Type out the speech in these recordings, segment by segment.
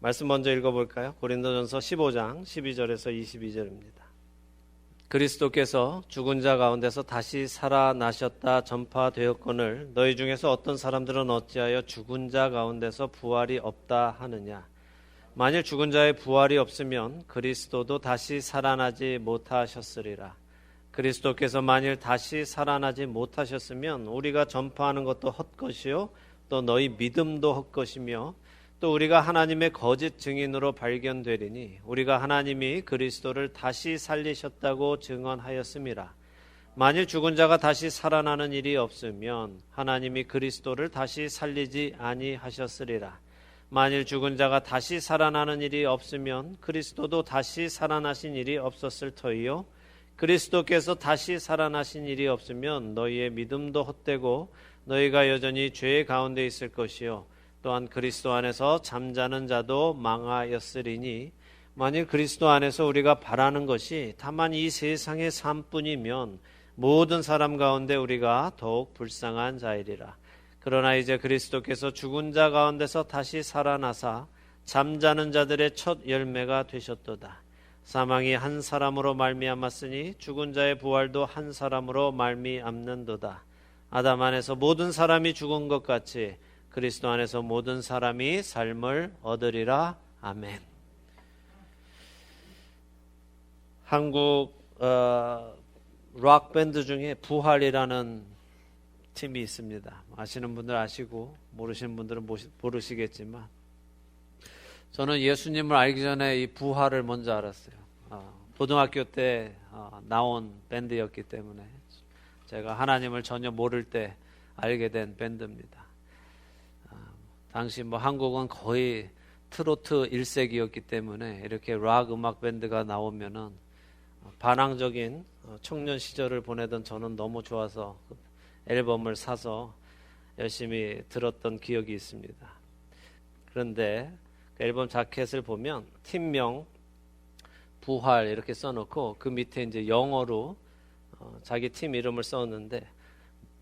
말씀 먼저 읽어볼까요? 고린도전서 15장 12절에서 22절입니다. 그리스도께서 죽은 자 가운데서 다시 살아나셨다 전파되었거늘 너희 중에서 어떤 사람들은 어찌하여 죽은 자 가운데서 부활이 없다 하느냐. 만일 죽은 자의 부활이 없으면 그리스도도 다시 살아나지 못하셨으리라. 그리스도께서 만일 다시 살아나지 못하셨으면 우리가 전파하는 것도 헛것이요 또 너희 믿음도 헛것이며 또 우리가 하나님의 거짓 증인으로 발견되리니 우리가 하나님이 그리스도를 다시 살리셨다고 증언하였음이라. 만일 죽은 자가 다시 살아나는 일이 없으면 하나님이 그리스도를 다시 살리지 아니하셨으리라. 만일 죽은 자가 다시 살아나는 일이 없으면 그리스도도 다시 살아나신 일이 없었을 터이요 그리스도께서 다시 살아나신 일이 없으면 너희의 믿음도 헛되고 너희가 여전히 죄 가운데 있을 것이요 또한 그리스도 안에서 잠자는 자도 망하였으리니 만일 그리스도 안에서 우리가 바라는 것이 다만 이 세상의 삶뿐이면 모든 사람 가운데 우리가 더욱 불쌍한 자이리라. 그러나 이제 그리스도께서 죽은 자 가운데서 다시 살아나사 잠자는 자들의 첫 열매가 되셨도다. 사망이 한 사람으로 말미암았으니 죽은 자의 부활도 한 사람으로 말미암는도다. 아담 안에서 모든 사람이 죽은 것 같이 그리스도 안에서 모든 사람이 삶을 얻으리라. 아멘. 한국 락 밴드 중에 부활이라는 팀이 있습니다. 아시는 분들 아시고 모르시는 분들은 모르시겠지만 저는 예수님을 알기 전에 이 부활을 먼저 알았어요. 고등학교 때 나온 밴드였기 때문에 제가 하나님을 전혀 모를 때 알게 된 밴드입니다. 당시 한국은 거의 트로트 1세기였기 때문에 이렇게 락 음악 밴드가 나오면은 반항적인 청년 시절을 보내던 저는 너무 좋아서 앨범을 사서 열심히 들었던 기억이 있습니다. 그런데 그 앨범 자켓을 보면 팀명 부활 이렇게 써놓고 그 밑에 이제 영어로 자기 팀 이름을 썼는데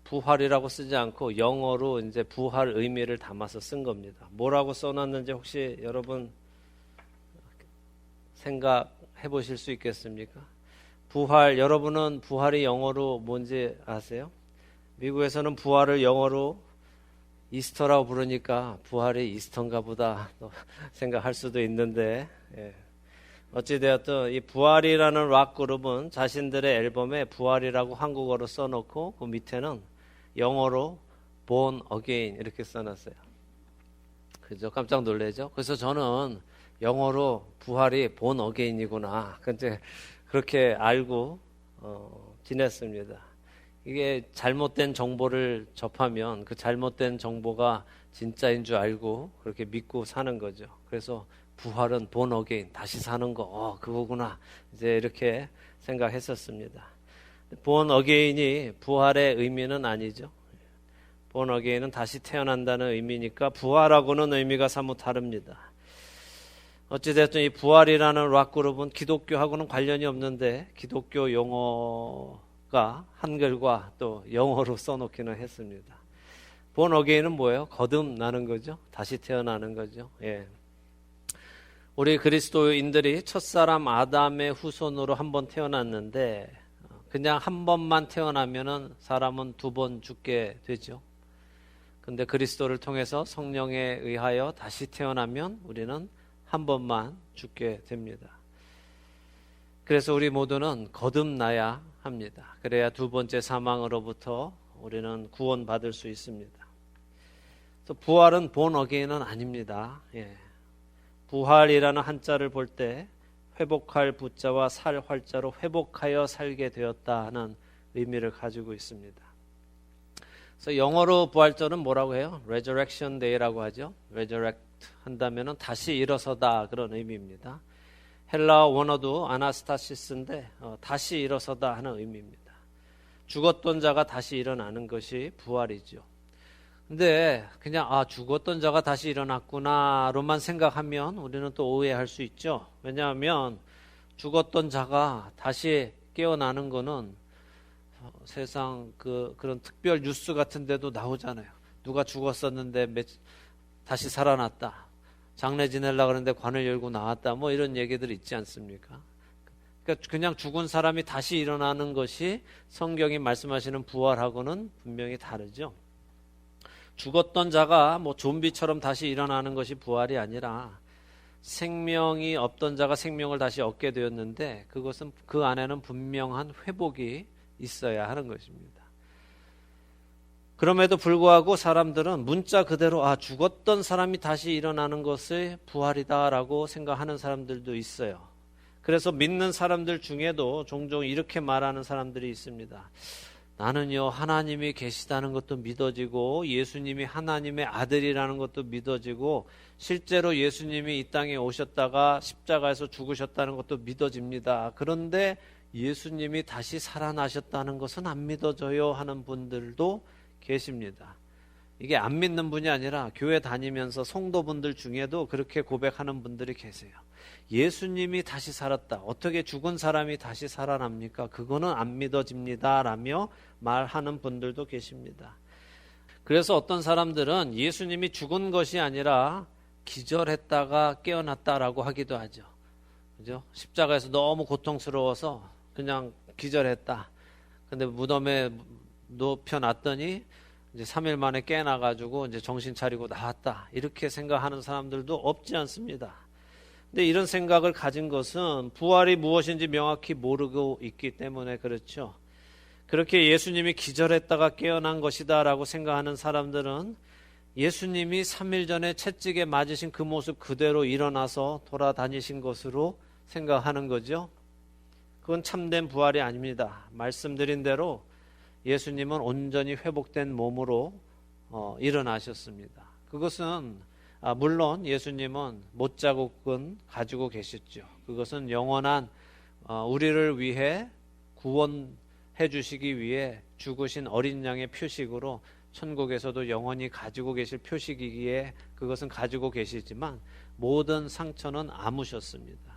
부활이라고 쓰지 않고 영어로 이제 부활 의미를 담아서 쓴 겁니다. 뭐라고 써놨는지 혹시 여러분 생각해 보실 수 있겠습니까? 부활, 여러분은 부활이 영어로 뭔지 아세요? 미국에서는 부활을 영어로 이스터라고 부르니까 부활이 이스터인가 보다 생각할 수도 있는데 어찌되었든 이 부활이라는 락 그룹은 자신들의 앨범에 부활이라고 한국어로 써놓고 그 밑에는 영어로 Born Again 이렇게 써놨어요. 그죠? 깜짝 놀라죠? 그래서 저는 영어로 부활이 Born Again이구나. 근데 그렇게 알고 지냈습니다. 이게 잘못된 정보를 접하면 그 잘못된 정보가 진짜인 줄 알고 그렇게 믿고 사는 거죠. 그래서 부활은 born again, 다시 사는 거, 그거구나. 이제 이렇게 생각했었습니다. born again이 부활의 의미는 아니죠. born again은 다시 태어난다는 의미니까 부활하고는 의미가 사뭇 다릅니다. 어찌됐든 이 부활이라는 락그룹은 기독교하고는 관련이 없는데 기독교 용어가 한글과 또 영어로 써놓기는 했습니다. born again은 뭐예요? 거듭나는 거죠. 다시 태어나는 거죠. 예. 우리 그리스도인들이 첫사람 아담의 후손으로 한 번 태어났는데 그냥 한 번만 태어나면은 사람은 두 번 죽게 되죠. 근데 그리스도를 통해서 성령에 의하여 다시 태어나면 우리는 한 번만 죽게 됩니다. 그래서 우리 모두는 거듭나야 합니다. 그래야 두 번째 사망으로부터 우리는 구원받을 수 있습니다. 또 부활은 born again은 아닙니다. 예. 부활이라는 한자를 볼 때 회복할 부자와 살 활자로 회복하여 살게 되었다는 의미를 가지고 있습니다. 그래서 영어로 부활절은 뭐라고 해요? Resurrection Day라고 하죠. Resurrect 한다면은 다시 일어서다 그런 의미입니다. 헬라어 원어도 아나스타시스인데 다시 일어서다 하는 의미입니다. 죽었던 자가 다시 일어나는 것이 부활이죠. 근데 그냥 죽었던 자가 다시 일어났구나로만 생각하면 우리는 또 오해할 수 있죠. 왜냐하면 죽었던 자가 다시 깨어나는 거는 세상 그런 특별 뉴스 같은 데도 나오잖아요. 누가 죽었었는데 다시 살아났다. 장례 지내려고 그러는데 관을 열고 나왔다. 뭐 이런 얘기들 있지 않습니까? 그러니까 그냥 죽은 사람이 다시 일어나는 것이 성경이 말씀하시는 부활하고는 분명히 다르죠. 죽었던 자가 뭐 좀비처럼 다시 일어나는 것이 부활이 아니라 생명이 없던 자가 생명을 다시 얻게 되었는데 그것은 그 안에는 분명한 회복이 있어야 하는 것입니다. 그럼에도 불구하고 사람들은 문자 그대로 죽었던 사람이 다시 일어나는 것이 부활이다라고 생각하는 사람들도 있어요. 그래서 믿는 사람들 중에도 종종 이렇게 말하는 사람들이 있습니다. 나는요, 하나님이 계시다는 것도 믿어지고 예수님이 하나님의 아들이라는 것도 믿어지고 실제로 예수님이 이 땅에 오셨다가 십자가에서 죽으셨다는 것도 믿어집니다. 그런데 예수님이 다시 살아나셨다는 것은 안 믿어져요 하는 분들도 계십니다. 이게 안 믿는 분이 아니라 교회 다니면서 성도분들 중에도 그렇게 고백하는 분들이 계세요. 예수님이 다시 살았다. 어떻게 죽은 사람이 다시 살아납니까? 그거는 안 믿어집니다. 라며 말하는 분들도 계십니다. 그래서 어떤 사람들은 예수님이 죽은 것이 아니라 기절했다가 깨어났다라고 하기도 하죠. 그죠? 십자가에서 너무 고통스러워서 그냥 기절했다. 근데 무덤에 눕혀놨더니 이제 3일 만에 깨어나가지고 이제 정신 차리고 나왔다. 이렇게 생각하는 사람들도 없지 않습니다. 근데 이런 생각을 가진 것은 부활이 무엇인지 명확히 모르고 있기 때문에 그렇죠. 그렇게 예수님이 기절했다가 깨어난 것이다 라고 생각하는 사람들은 예수님이 3일 전에 채찍에 맞으신 그 모습 그대로 일어나서 돌아다니신 것으로 생각하는 거죠. 그건 참된 부활이 아닙니다. 말씀드린 대로 예수님은 온전히 회복된 몸으로 일어나셨습니다. 그것은 물론 예수님은 못자국은 가지고 계셨죠. 그것은 영원한 우리를 위해 구원해 주시기 위해 죽으신 어린 양의 표식으로 천국에서도 영원히 가지고 계실 표식이기에 그것은 가지고 계시지만 모든 상처는 아무셨습니다.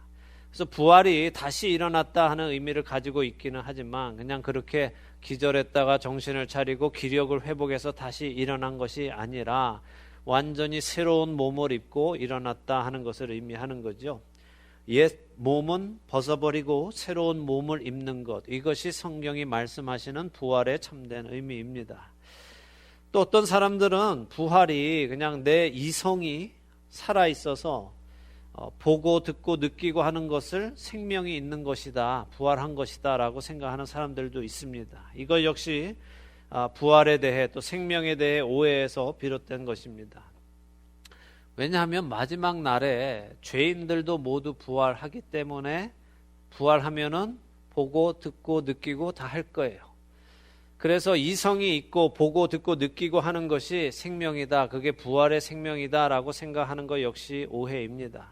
그래서 부활이 다시 일어났다 하는 의미를 가지고 있기는 하지만 그냥 그렇게 기절했다가 정신을 차리고 기력을 회복해서 다시 일어난 것이 아니라 완전히 새로운 몸을 입고 일어났다 하는 것을 의미하는 거죠. 옛 몸은 벗어버리고 새로운 몸을 입는 것, 이것이 성경이 말씀하시는 부활의 참된 의미입니다. 또 어떤 사람들은 부활이 그냥 내 이성이 살아있어서 보고 듣고 느끼고 하는 것을 생명이 있는 것이다, 부활한 것이다 라고 생각하는 사람들도 있습니다. 이것 역시 부활에 대해 또 생명에 대해 오해에서 비롯된 것입니다. 왜냐하면 마지막 날에 죄인들도 모두 부활하기 때문에 부활하면은 보고 듣고 느끼고 다 할 거예요. 그래서 이성이 있고 보고 듣고 느끼고 하는 것이 생명이다, 그게 부활의 생명이다 라고 생각하는 것 역시 오해입니다.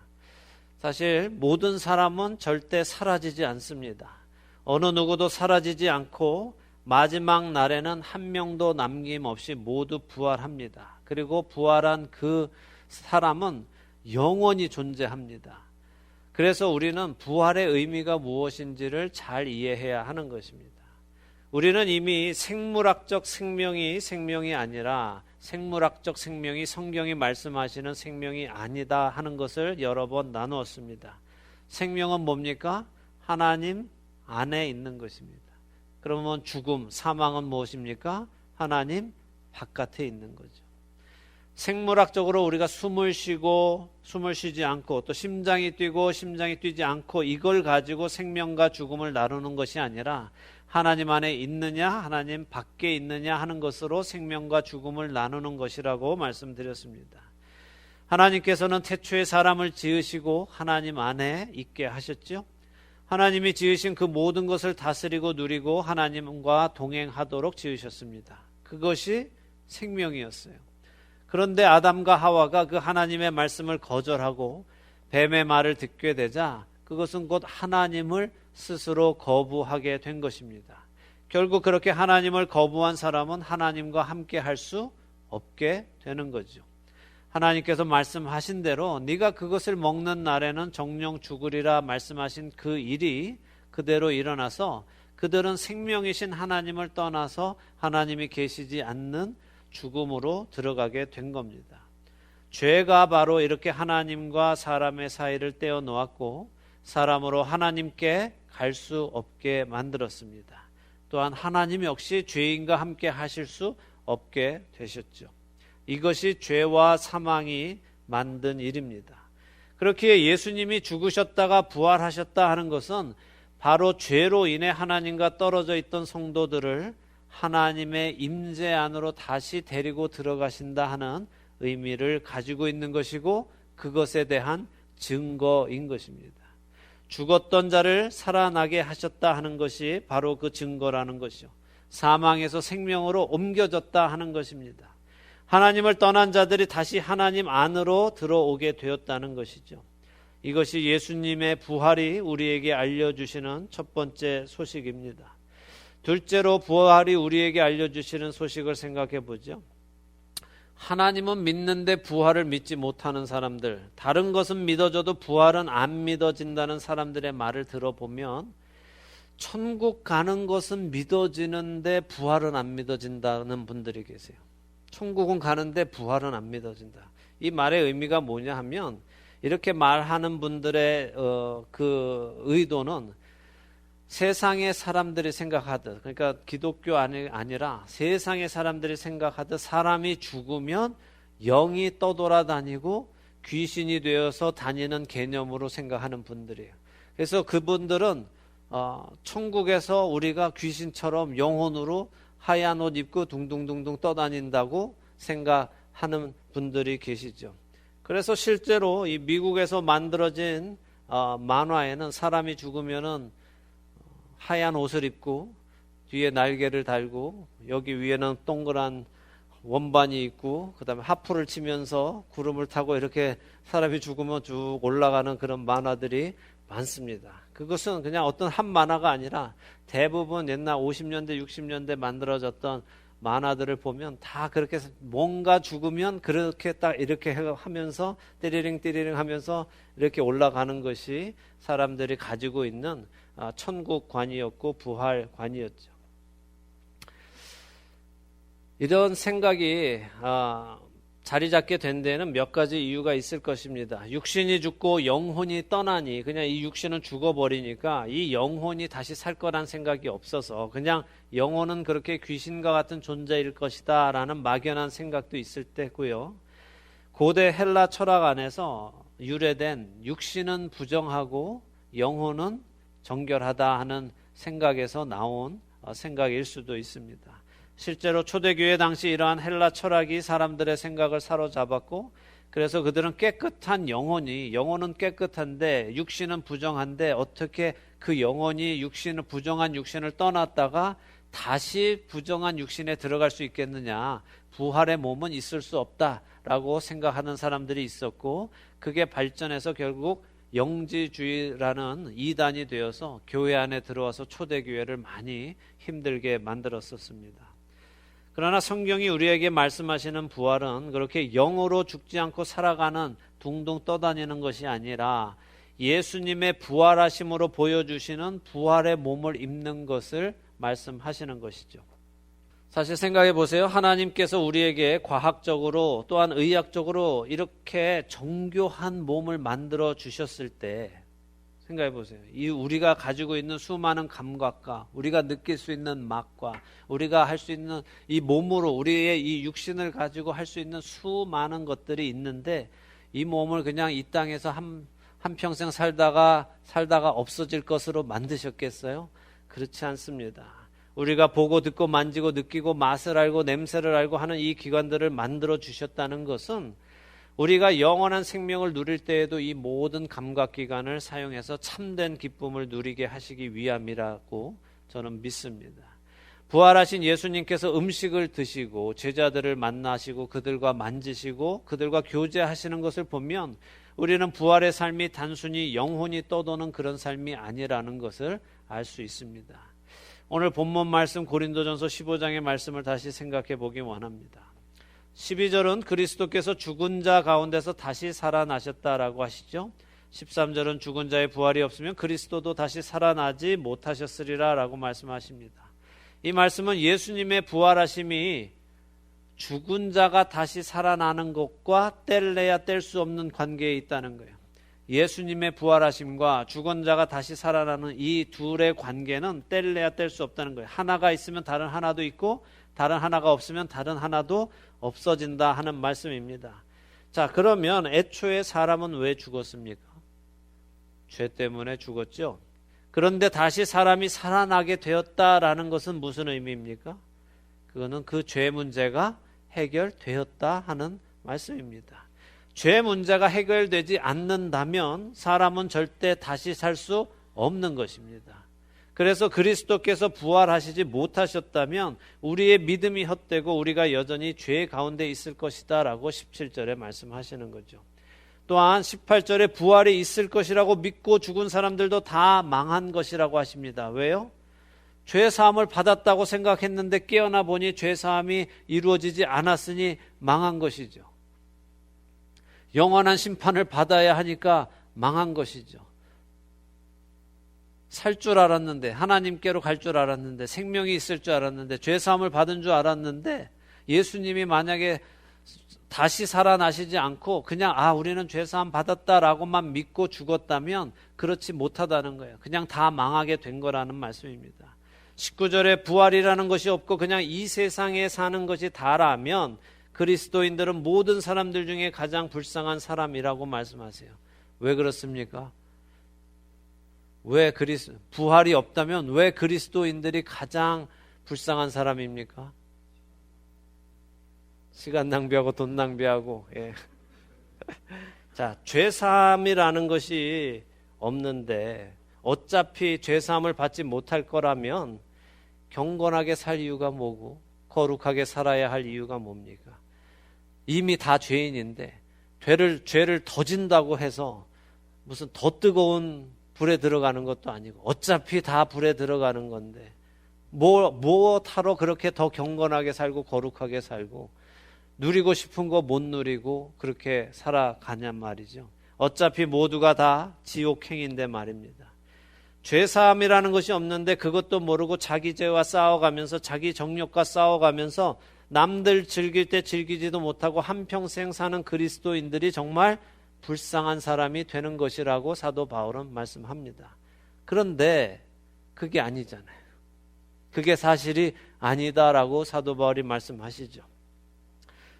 사실 모든 사람은 절대 사라지지 않습니다. 어느 누구도 사라지지 않고 마지막 날에는 한 명도 남김없이 모두 부활합니다. 그리고 부활한 그 사람은 영원히 존재합니다. 그래서 우리는 부활의 의미가 무엇인지를 잘 이해해야 하는 것입니다. 우리는 이미 생물학적 생명이 아니라 생물학적 생명이 성경이 말씀하시는 생명이 아니다 하는 것을 여러 번 나누었습니다. 생명은 뭡니까? 하나님 안에 있는 것입니다. 그러면 죽음, 사망은 무엇입니까? 하나님 바깥에 있는 거죠. 생물학적으로 우리가 숨을 쉬고 숨을 쉬지 않고 또 심장이 뛰고 심장이 뛰지 않고 이걸 가지고 생명과 죽음을 나누는 것이 아니라 하나님 안에 있느냐 하나님 밖에 있느냐 하는 것으로 생명과 죽음을 나누는 것이라고 말씀드렸습니다. 하나님께서는 태초에 사람을 지으시고 하나님 안에 있게 하셨죠. 하나님이 지으신 그 모든 것을 다스리고 누리고 하나님과 동행하도록 지으셨습니다. 그것이 생명이었어요. 그런데 아담과 하와가 그 하나님의 말씀을 거절하고 뱀의 말을 듣게 되자 그것은 곧 하나님을 스스로 거부하게 된 것입니다. 결국 그렇게 하나님을 거부한 사람은 하나님과 함께 할 수 없게 되는 거죠. 하나님께서 말씀하신 대로 네가 그것을 먹는 날에는 정령 죽으리라 말씀하신 그 일이 그대로 일어나서 그들은 생명이신 하나님을 떠나서 하나님이 계시지 않는 죽음으로 들어가게 된 겁니다. 죄가 바로 이렇게 하나님과 사람의 사이를 떼어 놓았고 사람으로 하나님께 갈 수 없게 만들었습니다. 또한 하나님 역시 죄인과 함께 하실 수 없게 되셨죠. 이것이 죄와 사망이 만든 일입니다. 그렇기에 예수님이 죽으셨다가 부활하셨다 하는 것은 바로 죄로 인해 하나님과 떨어져 있던 성도들을 하나님의 임재 안으로 다시 데리고 들어가신다 하는 의미를 가지고 있는 것이고 그것에 대한 증거인 것입니다. 죽었던 자를 살아나게 하셨다 하는 것이 바로 그 증거라는 것이요. 사망에서 생명으로 옮겨졌다 하는 것입니다. 하나님을 떠난 자들이 다시 하나님 안으로 들어오게 되었다는 것이죠. 이것이 예수님의 부활이 우리에게 알려주시는 첫 번째 소식입니다. 둘째로 부활이 우리에게 알려주시는 소식을 생각해 보죠. 하나님은 믿는데 부활을 믿지 못하는 사람들, 다른 것은 믿어져도 부활은 안 믿어진다는 사람들의 말을 들어보면 천국 가는 것은 믿어지는데 부활은 안 믿어진다는 분들이 계세요. 천국은 가는데 부활은 안 믿어진다. 이 말의 의미가 뭐냐 하면 이렇게 말하는 분들의 그 의도는 세상의 사람들이 생각하듯, 그러니까 기독교 아니라 세상의 사람들이 생각하듯 사람이 죽으면 영이 떠돌아다니고 귀신이 되어서 다니는 개념으로 생각하는 분들이에요. 그래서 그분들은 천국에서 우리가 귀신처럼 영혼으로 하얀 옷 입고 둥둥둥둥 떠다닌다고 생각하는 분들이 계시죠. 그래서 실제로 이 미국에서 만들어진 만화에는 사람이 죽으면은 하얀 옷을 입고 뒤에 날개를 달고 여기 위에는 동그란 원반이 있고 그다음에 하프를 치면서 구름을 타고 이렇게 사람이 죽으면 쭉 올라가는 그런 만화들이 많습니다. 그것은 그냥 어떤 한 만화가 아니라 대부분 옛날 50년대 60년대 만들어졌던 만화들을 보면 다 그렇게 뭔가 죽으면 그렇게 딱 이렇게 하면서 띠리링 띠리링 하면서 이렇게 올라가는 것이 사람들이 가지고 있는 천국관이었고 부활관이었죠. 이런 생각이 자리 잡게 된 데는 몇 가지 이유가 있을 것입니다. 육신이 죽고 영혼이 떠나니 그냥 이 육신은 죽어버리니까 이 영혼이 다시 살 거란 생각이 없어서 그냥 영혼은 그렇게 귀신과 같은 존재일 것이다 라는 막연한 생각도 있을 때고요. 고대 헬라 철학 안에서 유래된 육신은 부정하고 영혼은 정결하다 하는 생각에서 나온 생각일 수도 있습니다. 실제로 초대교회 당시 이러한 헬라 철학이 사람들의 생각을 사로잡았고 그래서 그들은 깨끗한 영혼은 깨끗한데 육신은 부정한데 어떻게 그 영혼이 부정한 육신을 떠났다가 다시 부정한 육신에 들어갈 수 있겠느냐, 부활의 몸은 있을 수 없다라고 생각하는 사람들이 있었고 그게 발전해서 결국 영지주의라는 이단이 되어서 교회 안에 들어와서 초대교회를 많이 힘들게 만들었었습니다. 그러나 성경이 우리에게 말씀하시는 부활은 그렇게 영으로 죽지 않고 살아가는 둥둥 떠다니는 것이 아니라 예수님의 부활하심으로 보여주시는 부활의 몸을 입는 것을 말씀하시는 것이죠. 사실 생각해 보세요. 하나님께서 우리에게 과학적으로 또한 의학적으로 이렇게 정교한 몸을 만들어 주셨을 때 생각해 보세요. 이 우리가 가지고 있는 수많은 감각과 우리가 느낄 수 있는 맛과 우리가 할 수 있는 이 몸으로 우리의 이 육신을 가지고 할 수 있는 수많은 것들이 있는데 이 몸을 그냥 이 땅에서 한평생 살다가 없어질 것으로 만드셨겠어요? 그렇지 않습니다. 우리가 보고 듣고 만지고 느끼고 맛을 알고 냄새를 알고 하는 이 기관들을 만들어 주셨다는 것은 우리가 영원한 생명을 누릴 때에도 이 모든 감각기관을 사용해서 참된 기쁨을 누리게 하시기 위함이라고 저는 믿습니다. 부활하신 예수님께서 음식을 드시고 제자들을 만나시고 그들과 만지시고 그들과 교제하시는 것을 보면 우리는 부활의 삶이 단순히 영혼이 떠도는 그런 삶이 아니라는 것을 알 수 있습니다. 오늘 본문 말씀 고린도전서 15장의 말씀을 다시 생각해 보기 원합니다. 12절은 그리스도께서 죽은 자 가운데서 다시 살아나셨다라고 하시죠. 13절은 죽은 자의 부활이 없으면 그리스도도 다시 살아나지 못하셨으리라 라고 말씀하십니다. 이 말씀은 예수님의 부활하심이 죽은 자가 다시 살아나는 것과 뗄래야 뗄 수 없는 관계에 있다는 거예요. 예수님의 부활하심과 죽은 자가 다시 살아나는 이 둘의 관계는 뗄래야 뗄 수 없다는 거예요. 하나가 있으면 다른 하나도 있고 다른 하나가 없으면 다른 하나도 없어진다 하는 말씀입니다. 자, 그러면 애초에 사람은 왜 죽었습니까? 죄 때문에 죽었죠. 그런데 다시 사람이 살아나게 되었다라는 것은 무슨 의미입니까? 그거는 그 죄 문제가 해결되었다 하는 말씀입니다. 죄 문제가 해결되지 않는다면 사람은 절대 다시 살 수 없는 것입니다. 그래서 그리스도께서 부활하시지 못하셨다면 우리의 믿음이 헛되고 우리가 여전히 죄 가운데 있을 것이다 라고 17절에 말씀하시는 거죠. 또한 18절에 부활이 있을 것이라고 믿고 죽은 사람들도 다 망한 것이라고 하십니다. 왜요? 죄 사함을 받았다고 생각했는데 깨어나 보니 죄 사함이 이루어지지 않았으니 망한 것이죠. 영원한 심판을 받아야 하니까 망한 것이죠. 살 줄 알았는데, 하나님께로 갈 줄 알았는데, 생명이 있을 줄 알았는데, 죄 사함을 받은 줄 알았는데, 예수님이 만약에 다시 살아나시지 않고 그냥 우리는 죄 사함 받았다라고만 믿고 죽었다면 그렇지 못하다는 거예요. 그냥 다 망하게 된 거라는 말씀입니다. 19절에 부활이라는 것이 없고 그냥 이 세상에 사는 것이 다라면 그리스도인들은 모든 사람들 중에 가장 불쌍한 사람이라고 말씀하세요. 왜 그렇습니까? 부활이 없다면 왜 그리스도인들이 가장 불쌍한 사람입니까? 시간 낭비하고 돈 낭비하고. 예. 자, 죄사함이라는 것이 없는데 어차피 죄사함을 받지 못할 거라면 경건하게 살 이유가 뭐고 거룩하게 살아야 할 이유가 뭡니까? 이미 다 죄인인데 죄를 더 진다고 해서 무슨 더 뜨거운 불에 들어가는 것도 아니고 어차피 다 불에 들어가는 건데 뭐하러 그렇게 더 경건하게 살고 거룩하게 살고 누리고 싶은 거 못 누리고 그렇게 살아가냔 말이죠. 어차피 모두가 다 지옥행인데 말입니다. 죄사함이라는 것이 없는데 그것도 모르고 자기 죄와 싸워가면서 자기 정욕과 싸워가면서 남들 즐길 때 즐기지도 못하고 한평생 사는 그리스도인들이 정말 불쌍한 사람이 되는 것이라고 사도 바울은 말씀합니다. 그런데 그게 아니잖아요. 그게 사실이 아니다라고 사도 바울이 말씀하시죠.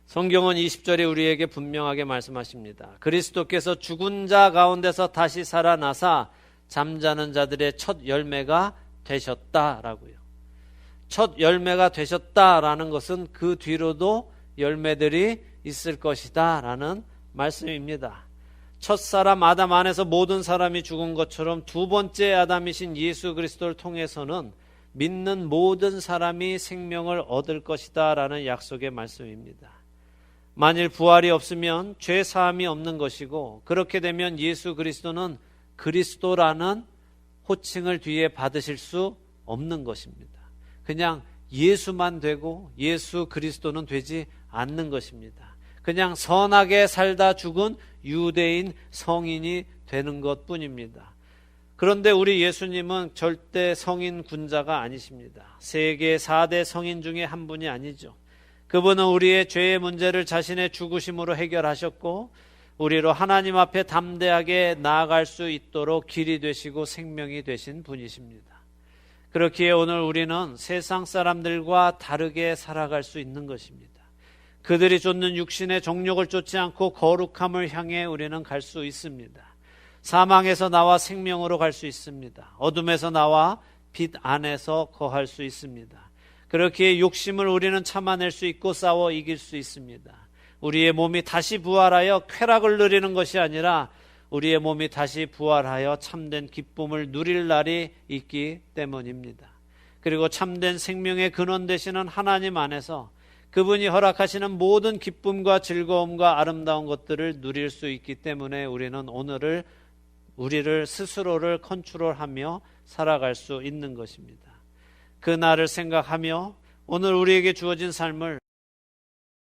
성경은 20절에 우리에게 분명하게 말씀하십니다. 그리스도께서 죽은 자 가운데서 다시 살아나사 잠자는 자들의 첫 열매가 되셨다라고요. 첫 열매가 되셨다라는 것은 그 뒤로도 열매들이 있을 것이다 라는 말씀입니다. 첫사람 아담 안에서 모든 사람이 죽은 것처럼 두 번째 아담이신 예수 그리스도를 통해서는 믿는 모든 사람이 생명을 얻을 것이다 라는 약속의 말씀입니다. 만일 부활이 없으면 죄 사함이 없는 것이고 그렇게 되면 예수 그리스도는 그리스도라는 호칭을 뒤에 받으실 수 없는 것입니다. 그냥 예수만 되고 예수 그리스도는 되지 않는 것입니다. 그냥 선하게 살다 죽은 유대인 성인이 되는 것뿐입니다. 그런데 우리 예수님은 절대 성인 군자가 아니십니다. 세계 4대 성인 중에 한 분이 아니죠. 그분은 우리의 죄의 문제를 자신의 죽으심으로 해결하셨고 우리로 하나님 앞에 담대하게 나아갈 수 있도록 길이 되시고 생명이 되신 분이십니다. 그렇기에 오늘 우리는 세상 사람들과 다르게 살아갈 수 있는 것입니다. 그들이 쫓는 육신의 정욕을 쫓지 않고 거룩함을 향해 우리는 갈 수 있습니다. 사망에서 나와 생명으로 갈 수 있습니다. 어둠에서 나와 빛 안에서 거할 수 있습니다. 그렇기에 욕심을 우리는 참아낼 수 있고 싸워 이길 수 있습니다. 우리의 몸이 다시 부활하여 쾌락을 누리는 것이 아니라 우리의 몸이 다시 부활하여 참된 기쁨을 누릴 날이 있기 때문입니다. 그리고 참된 생명의 근원 되시는 하나님 안에서 그분이 허락하시는 모든 기쁨과 즐거움과 아름다운 것들을 누릴 수 있기 때문에 우리는 우리를 스스로를 컨트롤하며 살아갈 수 있는 것입니다. 그 날을 생각하며 오늘 우리에게 주어진 삶을